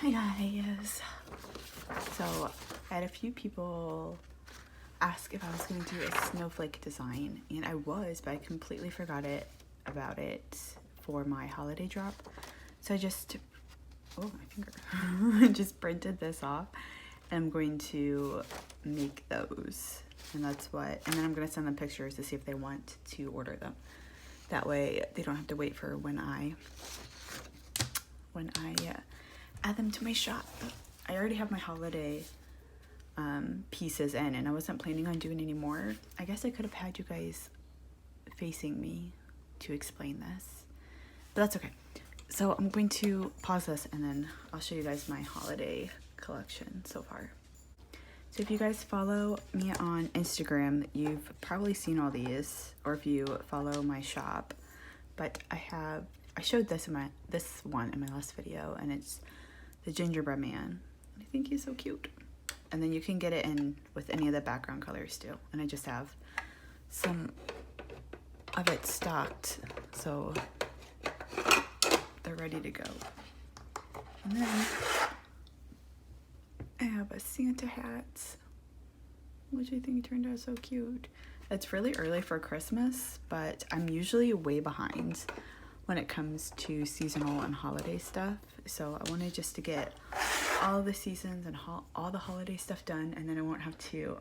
Hi guys. So I had a few people ask if I was going to do a snowflake design, and I was, but I completely forgot about it for my holiday drop. So I just, oh my finger, just printed this off, and I'm going to make those, and that's what, and then I'm going to send them pictures to see if they want to order them. That way they don't have to wait for when I add them to my shop. I already have my holiday pieces in, and I wasn't planning on doing any more. I guess I could have had you guys facing me to explain this, but that's okay. So I'm going to pause this and then I'll show you guys my holiday collection so far. So if you guys follow me on Instagram, you've probably seen all these, or if you follow my shop, but I showed this one in my last video, and it's the gingerbread man. I think he's so cute. And then you can get it in with any of the background colors too. And I just have some of it stocked, so they're ready to go. And then I have a Santa hat, which I think turned out so cute. It's really early for Christmas, but I'm usually way behind when it comes to seasonal and holiday stuff. So I wanted just to get all the seasons and all the holiday stuff done, and then I won't have to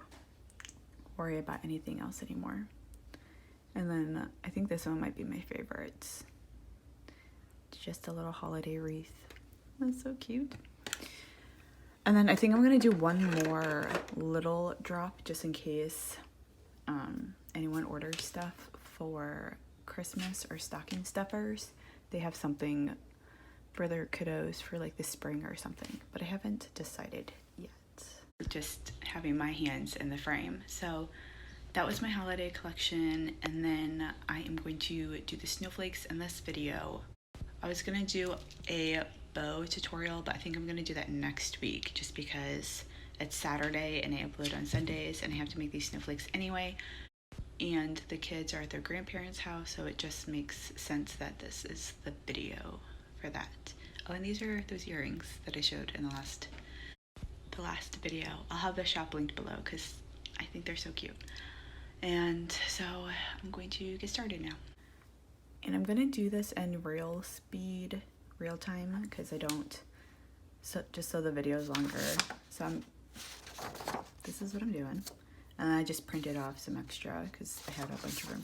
worry about anything else anymore. And then I think this one might be my favorite. It's just a little holiday wreath. That's so cute. And then I think I'm gonna do one more little drop just in case anyone orders stuff for Christmas or stocking stuffers. They have something for their kiddos for like the spring or something, but I haven't decided yet. Just having my hands in the frame. So that was my holiday collection, and then I am going to do the snowflakes in this video. I was gonna do a bow tutorial, but I think I'm gonna do that next week just because it's Saturday and I upload on Sundays and I have to make these snowflakes anyway. And the kids are at their grandparents' house, so it just makes sense that this is the video for that. Oh, and these are those earrings that I showed in the last video. I'll have the shop linked below because I think they're so cute. And so I'm going to get started now. And I'm gonna do this in real time, because I don't, just so the video is longer. So this is what I'm doing. And I just printed off some extra because I had a bunch of them.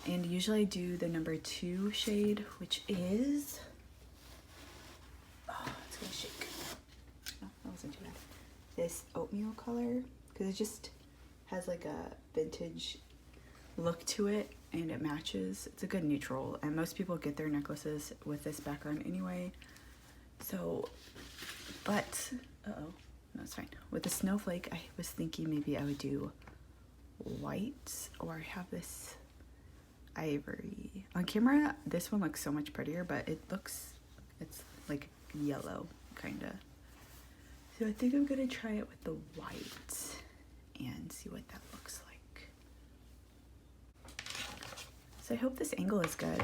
And usually I do the number 2 shade, which is, oh, it's gonna shake. Oh, that wasn't too bad. This oatmeal color, because it just has like a vintage look to it and it matches. It's a good neutral, and most people get their necklaces with this background anyway. So, but, uh-oh. No, it's fine. With the snowflake, I was thinking maybe I would do white, or have this ivory. On camera, this one looks so much prettier, but it's like yellow, kind of. So I think I'm gonna try it with the white and see what that looks like. So I hope this angle is good.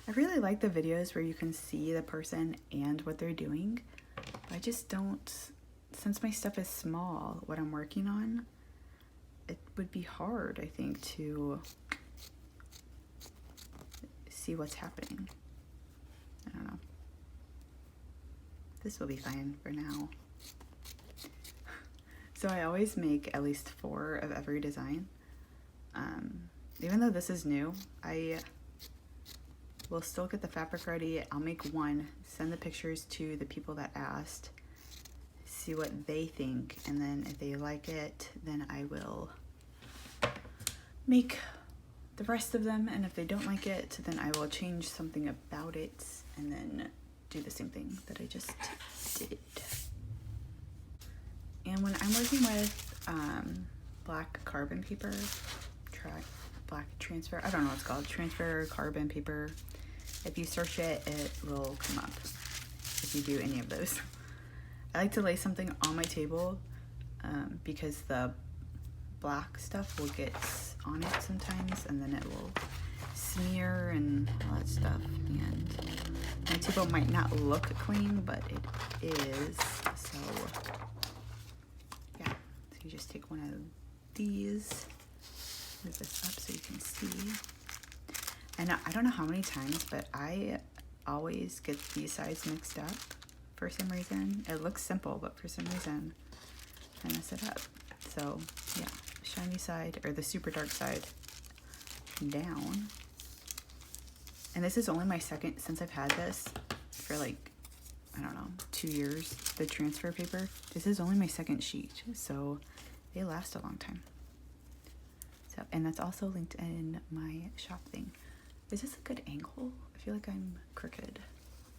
I really like the videos where you can see the person and what they're doing, but I just don't. Since my stuff is small, what I'm working on, it would be hard, I think, to see what's happening. I don't know. This will be fine for now. So I always make at least 4 of every design. Even though this is new, I will still get the fabric ready. I'll make 1, send the pictures to the people that asked, see what they think, and then if they like it, then I will make the rest of them, and if they don't like it, then I will change something about it and then do the same thing that I just did. And when I'm working with black carbon paper, black transfer, I don't know what it's called, transfer carbon paper, if you search it, it will come up if you do any of those. I like to lay something on my table because the black stuff will get on it sometimes, and then it will smear and all that stuff. And My tubo might not look clean, but it is. So yeah, so you just take one of these, move this up so you can see. And I don't know how many times, but I always get these sides mixed up for some reason. It looks simple, but for some reason I mess it up. So yeah, shiny side, or the super dark side down. And this is only my second, since I've had this for like, I don't know, 2 years, the transfer paper. This is only my second sheet, so they last a long time. So, and that's also linked in my shop thing. Is this a good angle? I feel like I'm crooked.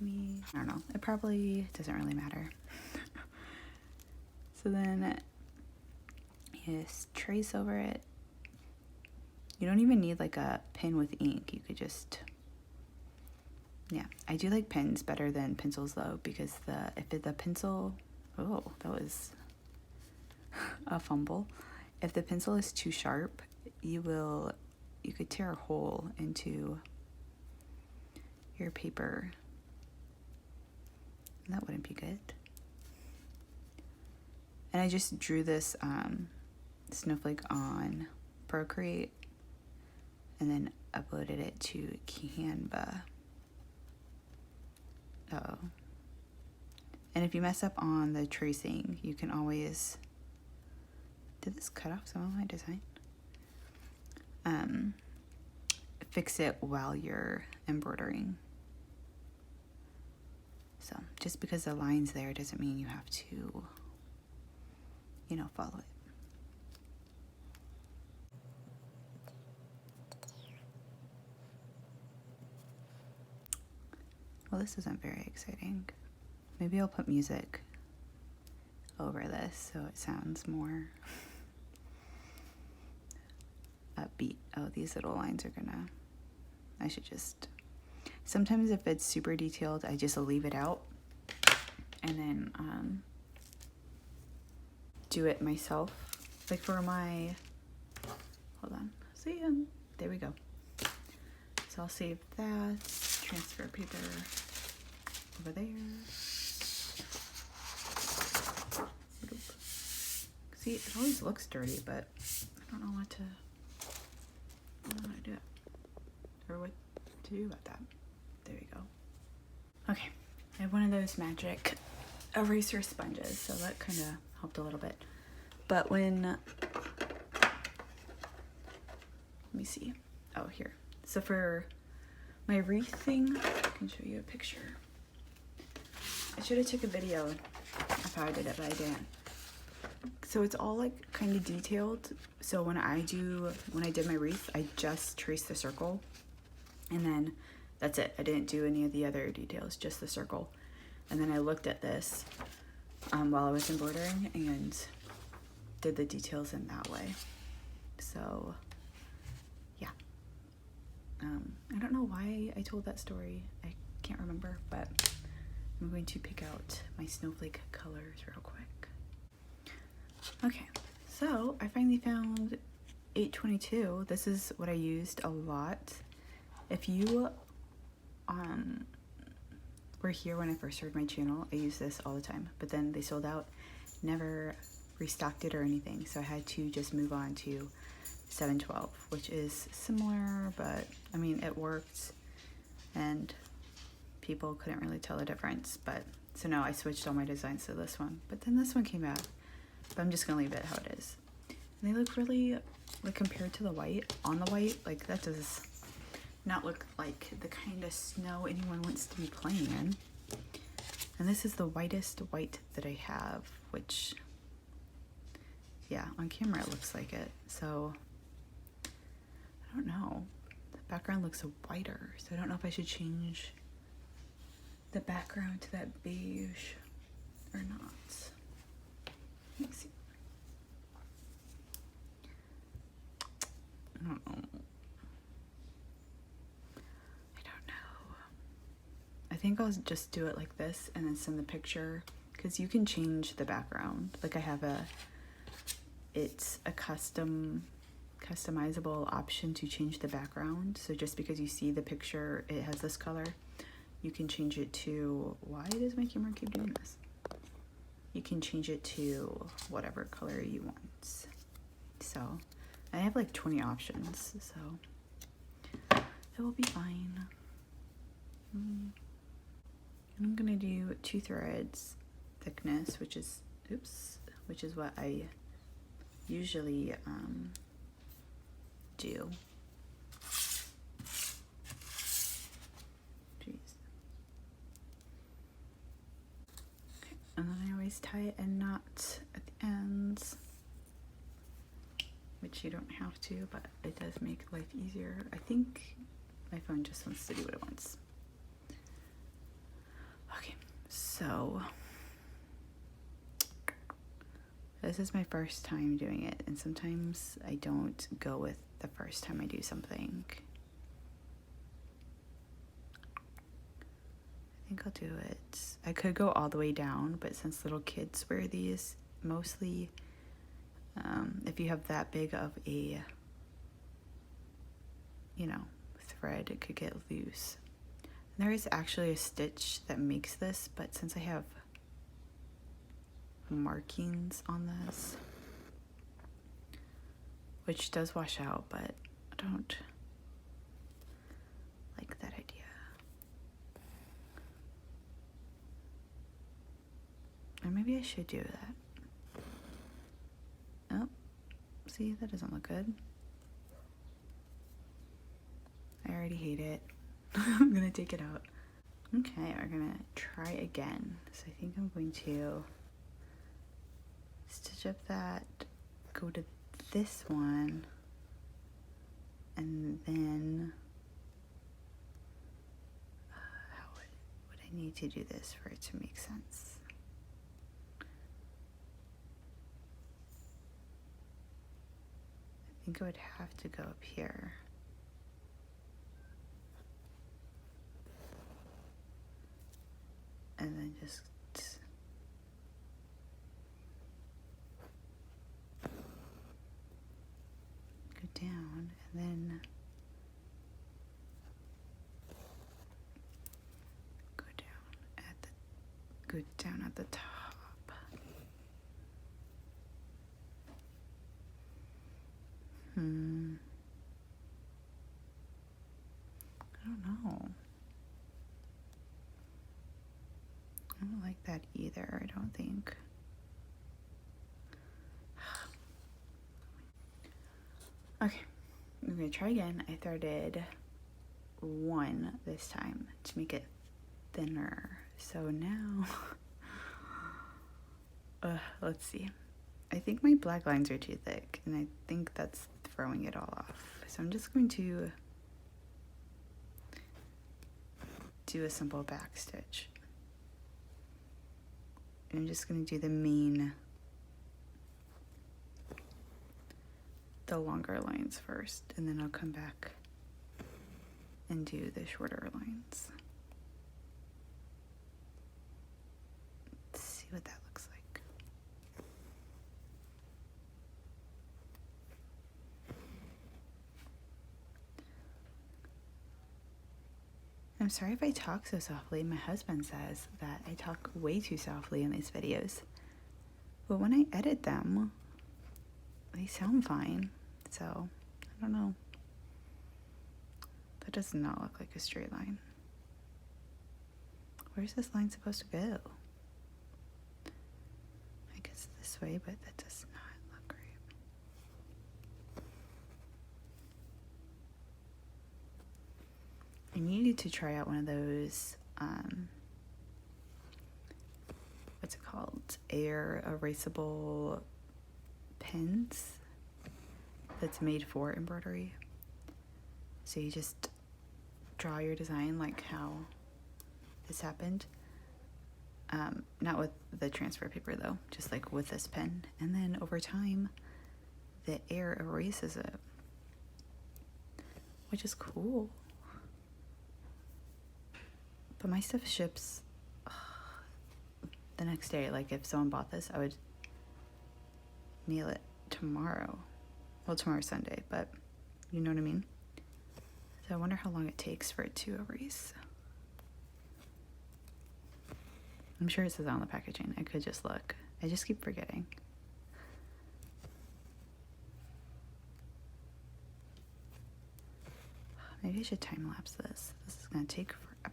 I don't know. It probably doesn't really matter. So then you just trace over it. You don't even need like a pen with ink. You could just, yeah. I do like pens better than pencils though, because if the pencil, oh, that was a fumble. If the pencil is too sharp, you could tear a hole into your paper. And that wouldn't be good. And I just drew this snowflake on Procreate and then uploaded it to Canva. Oh. And if you mess up on the tracing, you can always, did this cut off some of my design? Fix it while you're embroidering. So just because the line's there doesn't mean you have to, you know, follow it. Well, this isn't very exciting. Maybe I'll put music over this so it sounds more upbeat. Oh, these little lines are gonna, I should just, sometimes if it's super detailed, I just leave it out and then do it myself. Like for my, hold on, see, there we go. So I'll save that, transfer paper over there. See, it always looks dirty, but I don't know how to do it, or what to do about that. There we go. Okay, I have one of those magic eraser sponges, so that kind of helped a little bit. But when, let me see. Oh, here. So for my wreath thing, I can show you a picture. I should have took a video of how I did it, but I didn't. So it's all like kind of detailed. So when I did my wreath, I just traced the circle and then that's it. I didn't do any of the other details, just the circle. And then I looked at this while I was embroidering and did the details in that way. So yeah. I don't know why I told that story. I can't remember, but I'm going to pick out my snowflake colors real quick. Okay, so I finally found 822. This is what I used a lot. If you were here when I first started my channel, I used this all the time, but then they sold out, never restocked it or anything, so I had to just move on to 712, which is similar, but I mean it worked and people couldn't really tell the difference. But so now I switched all my designs to this one, but then this one came out, but I'm just gonna leave it how it is. And they look really, like compared to the white, on the white, like that does not look like the kind of snow anyone wants to be playing in. And this is the whitest white that I have, which, yeah, on camera it looks like it. So I don't know, the background looks whiter, so I don't know if I should change the background to that beige or not. Let me see. I don't know. I think I'll just do it like this and then send the picture, because you can change the background. Like I have it's a customizable option to change the background. So just because you see the picture, it has this color, you can change it to, why does my camera keep doing this? You can change it to whatever color you want. So I have like 20 options, so it will be fine. I'm gonna do 2 threads thickness, which is what I usually do. Jeez. Okay. And then I always tie a knot at the ends, which you don't have to, but it does make life easier. I think my phone just wants to do what it wants. Okay, so this is my first time doing it, and sometimes I don't go with the first time I do something. I think I'll do it. I could go all the way down, but since little kids wear these, mostly, if you have that big of a, thread, it could get loose. And there is actually a stitch that makes this, but since I have markings on this, which does wash out, but I don't like that idea. Or maybe I should do that. Oh, see, that doesn't look good. I already hate it. I'm gonna take it out. Okay, we're gonna try again. So I think I'm going to stitch up that, go to this one, and then how would I need to do this for it to make sense? I think I would have to go up here. And then just go down, and then go down at the top. I don't know. I don't like that either, I don't think. Okay, I'm gonna try again. I threaded 1 this time to make it thinner. So now, let's see. I think my black lines are too thick, and I think that's throwing it all off. So I'm just going to do a simple back stitch. I'm just going to do the longer lines first, and then I'll come back and do the shorter lines. Let's see what that looks like. I'm sorry if I talk so softly. My husband says that I talk way too softly in these videos. But when I edit them, they sound fine. So, I don't know. That does not look like a straight line. Where's this line supposed to go? I guess this way, but that does not look great. I needed to try out one of those, what's it called? Air erasable pens that's made for embroidery. So you just draw your design like how this happened. Not with the transfer paper though, just like with this pen. And then over time, the air erases it, which is cool. But my stuff ships the next day. Like if someone bought this, I would mail it tomorrow. Well, tomorrow's Sunday, but you know what I mean? So I wonder how long it takes for it to erase. I'm sure it says on the packaging. I could just look. I just keep forgetting. Maybe I should time lapse this. This is gonna take forever.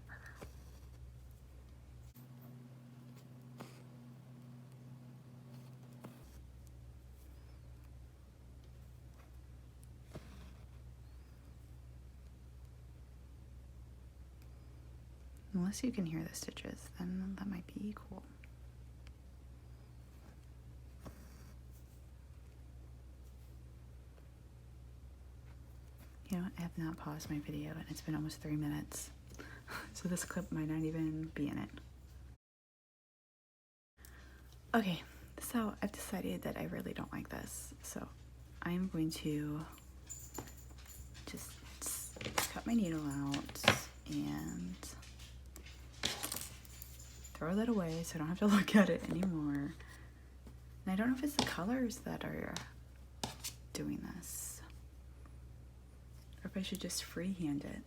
Unless you can hear the stitches, then that might be cool. You know, I have not paused my video and it's been almost 3 minutes. So this clip might not even be in it. Okay, so I've decided that I really don't like this. So I'm going to just cut my needle out and throw that away so I don't have to look at it anymore. And I don't know if it's the colors that are doing this, or if I should just freehand it.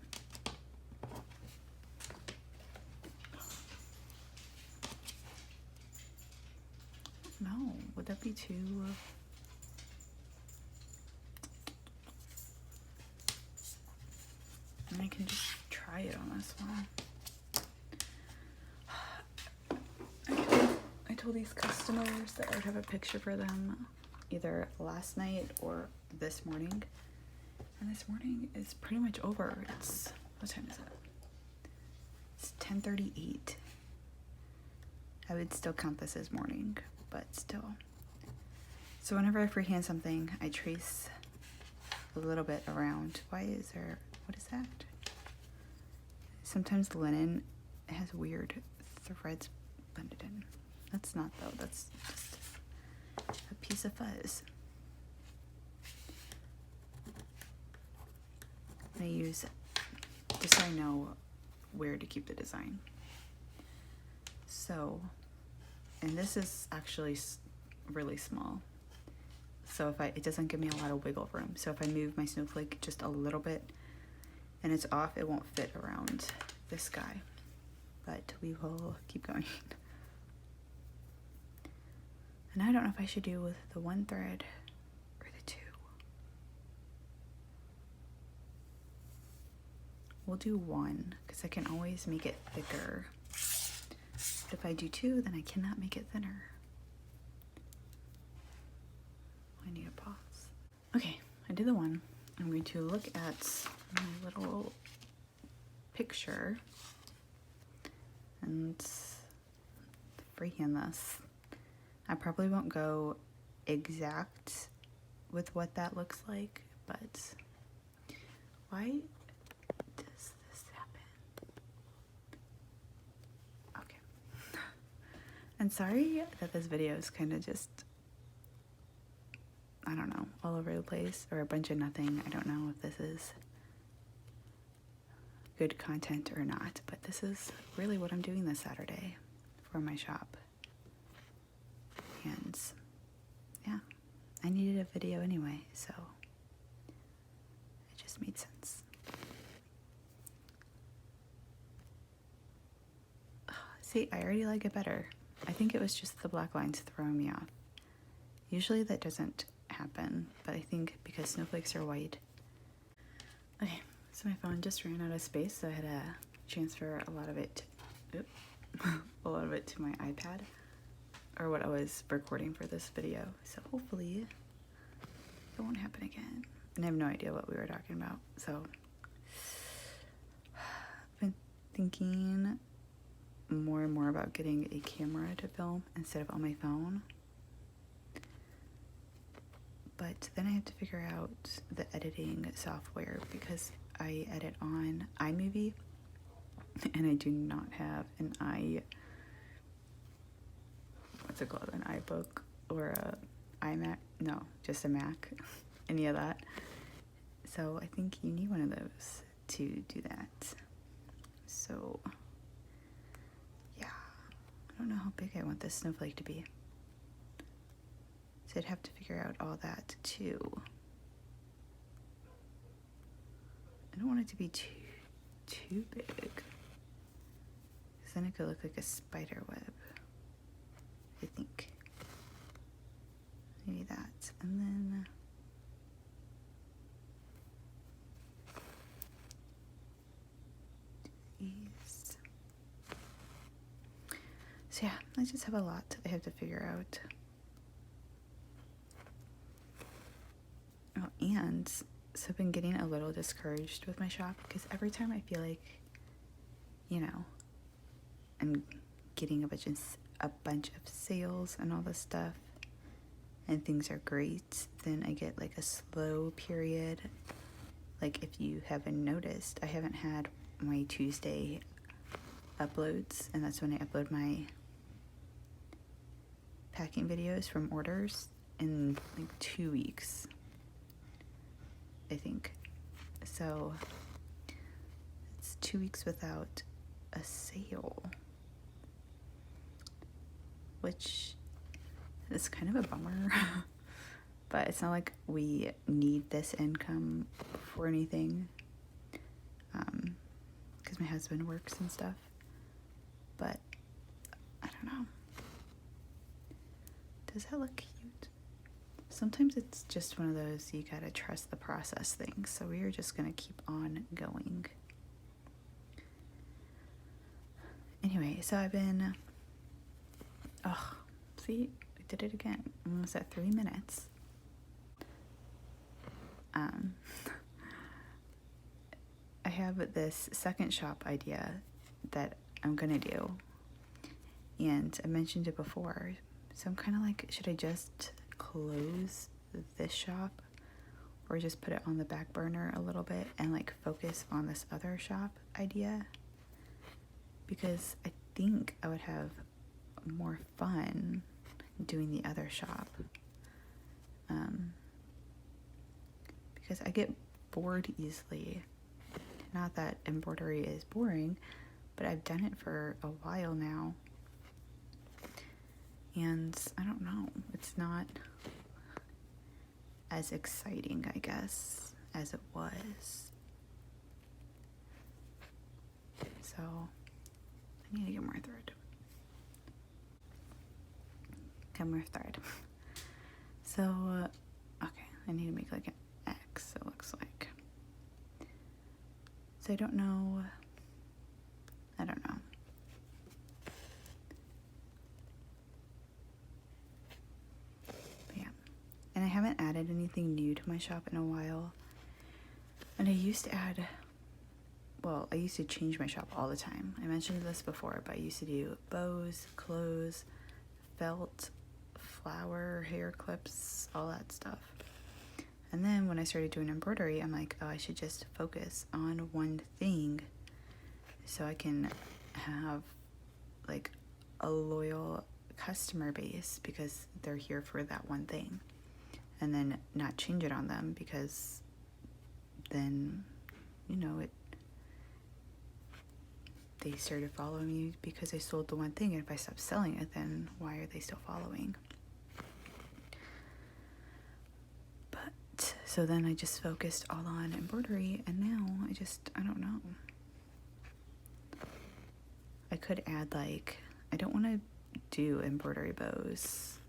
No, would that be too... I mean, I can just try it on this one. I told these customers that I would have a picture for them either last night or this morning. And this morning is pretty much over. It's, what time is it? It's 10:38. I would still count this as morning, but still. So whenever I freehand something, I trace a little bit around. Why is there, what is that? Sometimes linen has weird threads blended in. That's not though, that's just a piece of fuzz. I use, just so I know where to keep the design. So, and this is actually really small. So if it doesn't give me a lot of wiggle room. So if I move my snowflake just a little bit and it's off, it won't fit around this guy. But we will keep going. And I don't know if I should do with the one thread or the two. We'll do one, because I can always make it thicker. But if I do two, then I cannot make it thinner. I need a pause. Okay, I did the one. I'm going to look at my little picture and freehand this. I probably won't go exact with what that looks like, but why does this happen? Okay. And sorry that this video is kind of just, I don't know, all over the place or a bunch of nothing. I don't know if this is good content or not, but this is really what I'm doing this Saturday for my shop. And yeah, I needed a video anyway, so it just made sense. See, I already like it better. I think it was just the black lines throwing me off. Usually that doesn't happen, but I think because snowflakes are white. Okay, so my phone just ran out of space, so I had to transfer a lot of it to my iPad, or what I was recording for this video. So hopefully it won't happen again. And I have no idea what we were talking about. So I've been thinking more and more about getting a camera to film instead of on my phone. But then I have to figure out the editing software because I edit on iMovie and I do not have an what's it called, an iBook or a iMac? No, just a Mac, any of that. So I think you need one of those to do that. So yeah, I don't know how big I want this snowflake to be. So I'd have to figure out all that too. I don't want it to be too big, because then it could look like a spider web. I think. Maybe that. And then these. So yeah, I just have a lot I have to figure out. Oh, and so I've been getting a little discouraged with my shop because every time I feel like, you know, I'm getting a bunch of sales and all this stuff and things are great, then I get like a slow period. Like if you haven't noticed, I haven't had my Tuesday uploads, and that's when I upload my packing videos from orders, in like 2 weeks, I think. So it's 2 weeks without a sale, which is kind of a bummer. But it's not like we need this income for anything, because my husband works and stuff. But I don't know. Does that look cute? Sometimes it's just one of those you gotta trust the process things. So we are just gonna keep on going. Anyway, so I've been, see, I did it again. I'm almost at 3 minutes. I have this second shop idea that I'm gonna do, and I mentioned it before. So I'm kind of like, should I just close this shop or just put it on the back burner a little bit and like focus on this other shop idea? Because I think I would have more fun doing the other shop. Because I get bored easily. Not that embroidery is boring, but I've done it for a while now. And I don't know, it's not as exciting, I guess, as it was. So I need to get more thread. Get more thread. So, okay, I need to make like an X, it looks like. So I don't know. But yeah. And I haven't added anything new to my shop in a while. And I used to add, I used to change my shop all the time. I mentioned this before, but I used to do bows, clothes, felt, flower, hair clips, all that stuff. And then when I started doing embroidery, I'm like, I should just focus on one thing so I can have like a loyal customer base because they're here for that one thing, and then not change it on them, because then, they started following me because I sold the one thing, and if I stop selling it, then why are they still following? So then I just focused all on embroidery, and now I don't know. I could add I don't want to do embroidery bows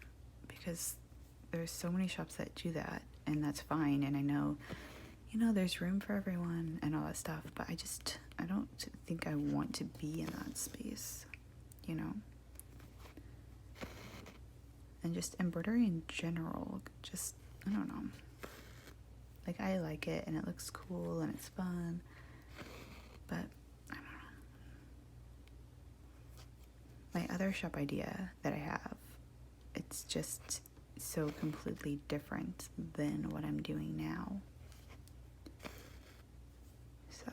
because there's so many shops that do that, and that's fine. And I know, there's room for everyone and all that stuff, but I don't think I want to be in that space, And just embroidery in general, I don't know. I like it, and it looks cool, and it's fun, but I don't know. My other shop idea that I have, it's just so completely different than what I'm doing now. So,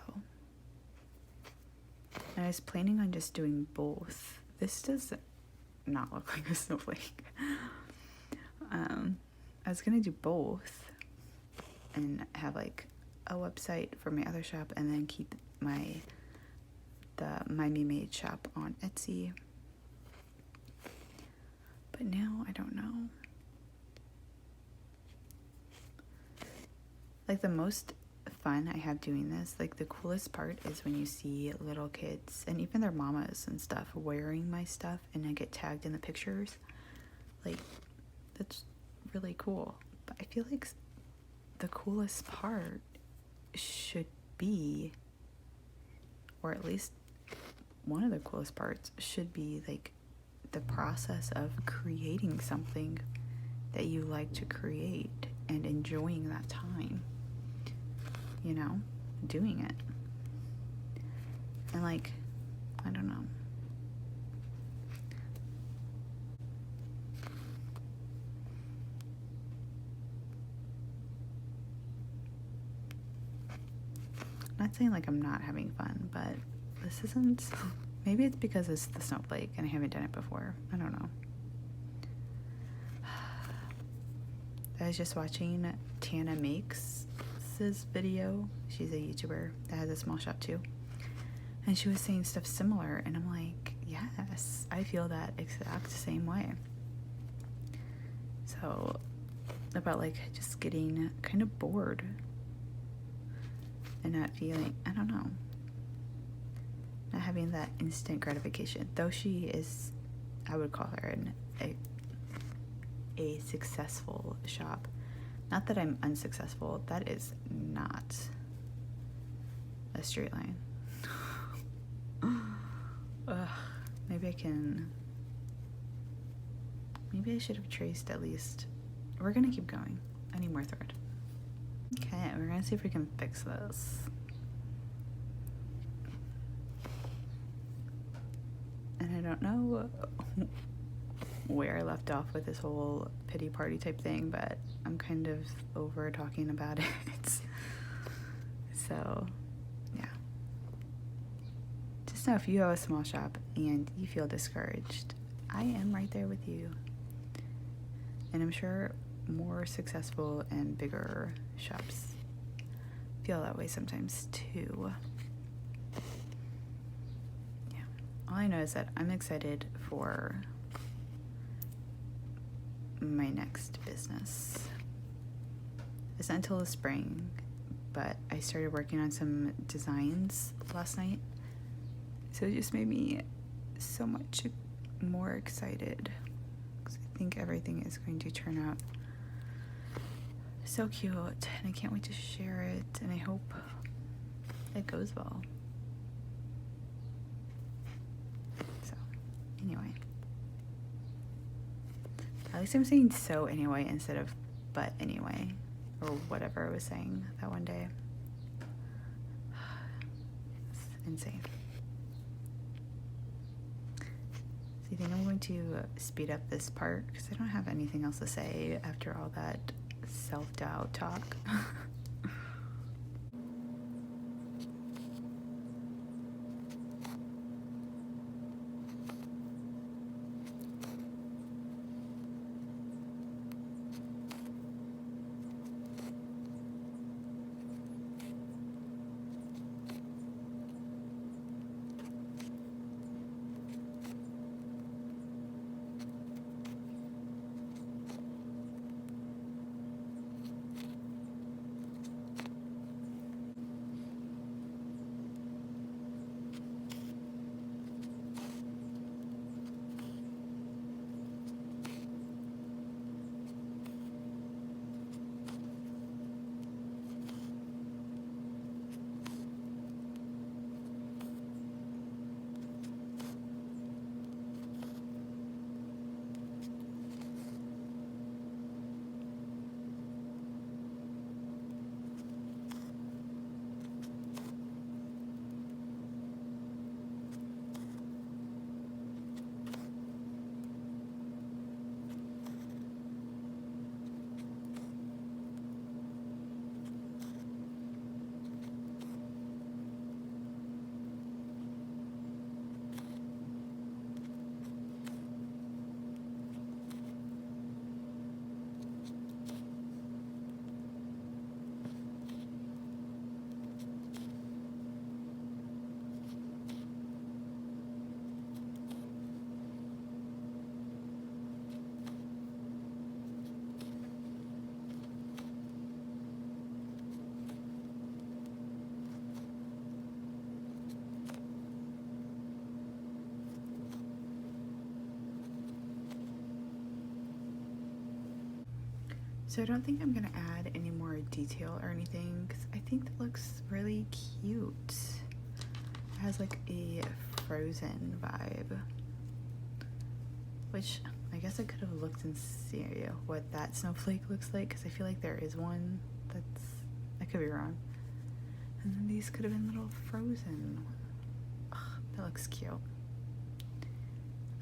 and I was planning on just doing both. This does not look like a snowflake. I was gonna do both and have a website for my other shop, and then keep my Me Made shop on Etsy. But now I don't know. The most fun I have doing this, the coolest part is when you see little kids and even their mamas and stuff wearing my stuff, and I get tagged in the pictures. Like, that's really cool. But I feel like the coolest part should be, or at least one of the coolest parts should be like the process of creating something that you like to create and enjoying that time, you know, doing it. And like, I don't know. Not saying like I'm not having fun, but this isn't. Maybe it's because it's the snowflake and I haven't done it before. I don't know. I was just watching Tana Makes' video. She's a YouTuber that has a small shop too. And she was saying stuff similar, and I'm like, yes, I feel that exact same way. So, about like just getting kind of bored and not feeling, I don't know, not having that instant gratification. Though she is, I would call her a successful shop. Not that I'm unsuccessful. That is not a straight line. Ugh, maybe I should have traced at least. We're gonna keep going. I need more thread. Okay, we're gonna see if we can fix this. And I don't know where I left off with this whole pity party type thing, but I'm kind of over talking about it. So, yeah. Just know if you have a small shop and you feel discouraged, I am right there with you. And I'm sure more successful and bigger shops feel that way sometimes too. Yeah. All I know is that I'm excited for my next business. It's not until the spring, but I started working on some designs last night. So it just made me so much more excited, because I think everything is going to turn out so cute, and I can't wait to share it, and I hope it goes well. So, anyway. At least I'm saying so anyway instead of but anyway, or whatever I was saying that one day. It's insane. So you think I'm going to speed up this part because I don't have anything else to say after all that self-doubt talk. So I don't think I'm gonna add any more detail or anything because I think that looks really cute. It has like a frozen vibe, which I guess I could have looked and see what that snowflake looks like because I feel like there is one that's, I could be wrong. And then these could have been little frozen. Ugh, that looks cute.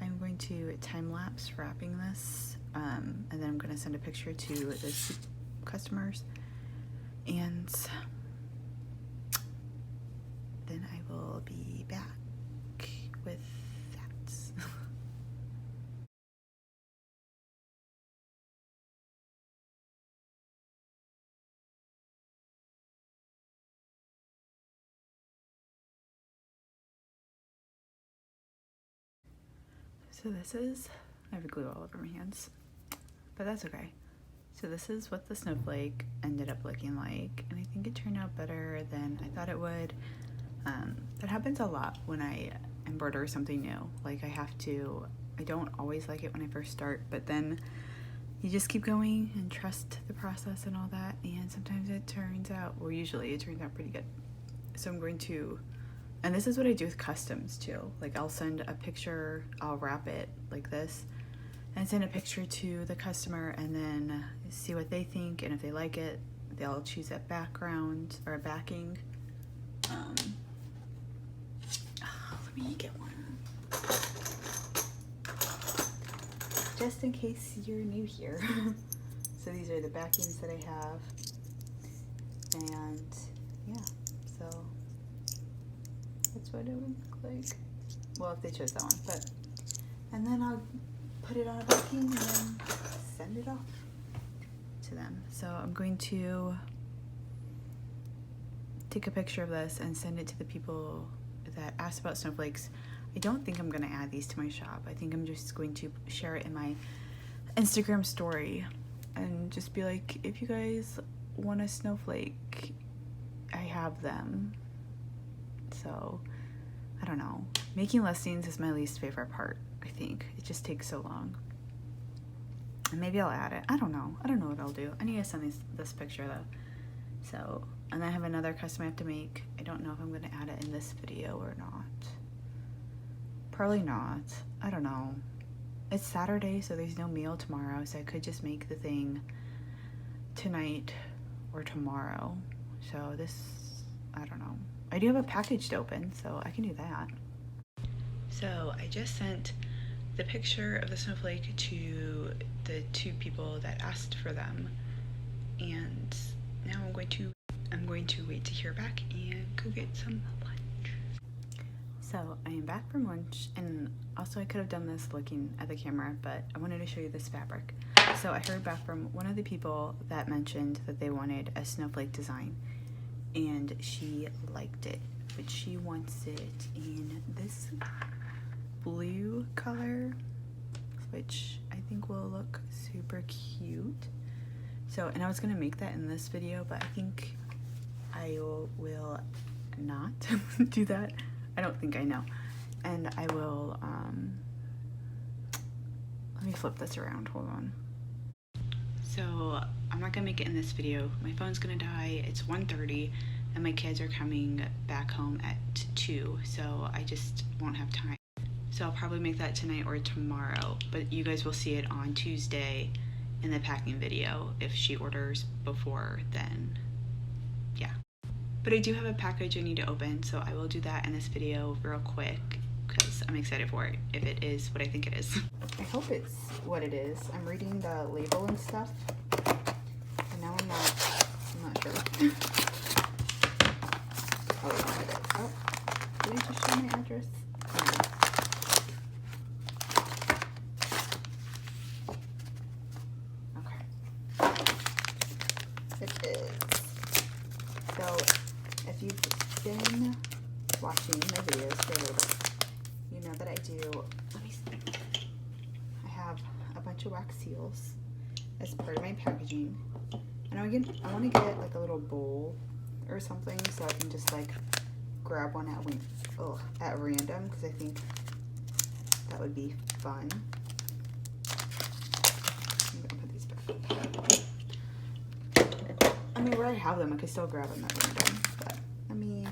I'm going to time-lapse wrapping this, and then I'm going to send a picture to the customers, and then I will be back with that. So this is, I have glue all over my hands, but that's okay. So this is what the snowflake ended up looking like, and I think it turned out better than I thought it would. That happens a lot when I embroider something new. Like I don't always like it when I first start, but then you just keep going and trust the process and all that, and sometimes it turns out, well, usually it turns out pretty good. So I'm going to, and this is what I do with customs too. Like I'll send a picture, I'll wrap it like this, and send a picture to the customer and then see what they think, and if they like it, they'll choose a background or a backing. Let me get one. Just in case you're new here. So these are the backings that I have. And yeah, so that's what it would look like. Well, if they chose that one, but, and then I'll put it on a backing and then send it off to them. So I'm going to take a picture of this and send it to the people that asked about snowflakes. I don't think I'm going to add these to my shop. I think I'm just going to share it in my Instagram story and just be like, if you guys want a snowflake, I have them. So I don't know. Making listings is my least favorite part, I think. It just takes so long. And maybe I'll add it. I don't know. I don't know what I'll do. I need to send this picture though. So, and I have another custom I have to make. I don't know if I'm going to add it in this video or not. Probably not. I don't know. It's Saturday, so there's no meal tomorrow, so I could just make the thing tonight or tomorrow. So this, I don't know. I do have a package to open, so I can do that. So I just sent the picture of the snowflake to the 2 people that asked for them, and now I'm going to wait to hear back and go get some lunch. So I am back from lunch, and also I could have done this looking at the camera, but I wanted to show you this fabric. So I heard back from one of the people that mentioned that they wanted a snowflake design, and she liked it, but she wants it in this blue color, which I think will look super cute. So, and I was gonna make that in this video, but I think I will not do that. I don't think I know. And I will, let me flip this around, hold on. So I'm not gonna make it in this video. My phone's gonna die. It's 1:30 and my kids are coming back home at 2, so I just won't have time. So I'll probably make that tonight or tomorrow, but you guys will see it on Tuesday in the packing video. If she orders before then, yeah. But I do have a package I need to open, so I will do that in this video real quick because I'm excited for it, if it is what I think it is. I hope it's what it is. I'm reading the label and stuff, and now I'm not sure. Oh, yeah, it is. Oh, did I just show my address? Okay. It is. So, if you've been watching my videos for a little bit, you know that I do, let me see. I have a bunch of wax seals as part of my packaging. And I want to get like a little bowl or something so I can just like grab one at random, because I think that would be fun. I'm gonna put these back. mean, where I have them, I could still grab them at random, but let me,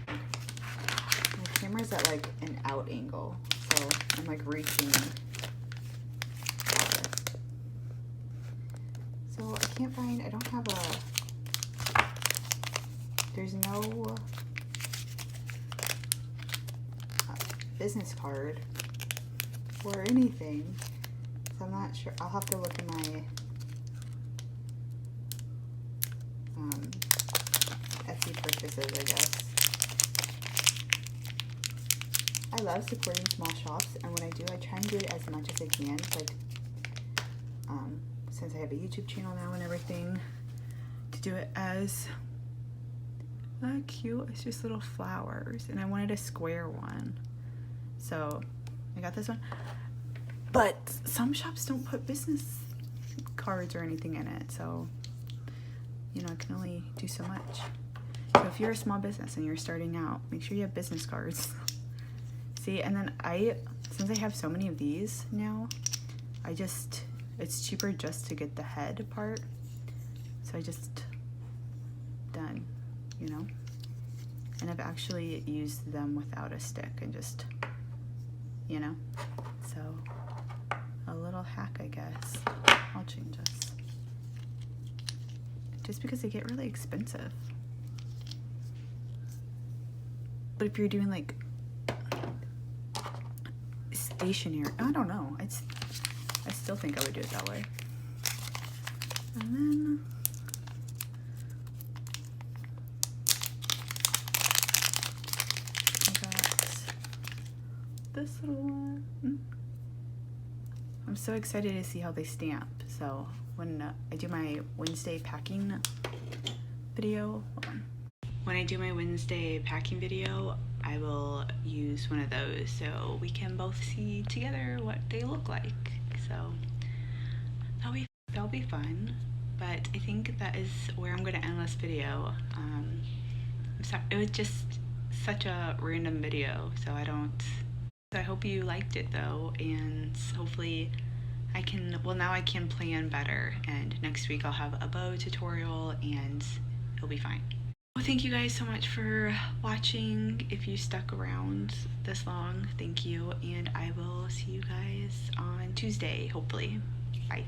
my camera's at like an out angle, so I'm like reaching far. So I can't find, I don't have a, there's no business card or anything, so I'm not sure. I'll have to look in my Etsy purchases, I guess. I love supporting small shops, and when I do, I try and do it as much as I can. Like, since I have a YouTube channel now and everything, to do it as cute as just little flowers. And I wanted a square one, so I got this one. But some shops don't put business cards or anything in it, so you know, I can only do so much. So if you're a small business and you're starting out, make sure you have business cards. See, and then since I have so many of these now, it's cheaper just to get the head part. So I just done, you know? And I've actually used them without a stick and just, you know? So a little hack, I guess. I'll change this. Just because they get really expensive. But if you're doing like stationery, I don't know. I still think I would do it that way. And then I got this little one. I'm so excited to see how they stamp. So when I do my Wednesday packing video, when I do my Wednesday packing video, I will use one of those so we can both see together what they look like. So that'll be fun. But I think that is where I'm gonna end this video. I'm sorry, it was just such a random video, so I hope you liked it though, and hopefully now I can plan better, and next week I'll have a bow tutorial and it'll be fine. Well, thank you guys so much for watching. If you stuck around this long, thank you, and I will see you guys on Tuesday, hopefully. Bye.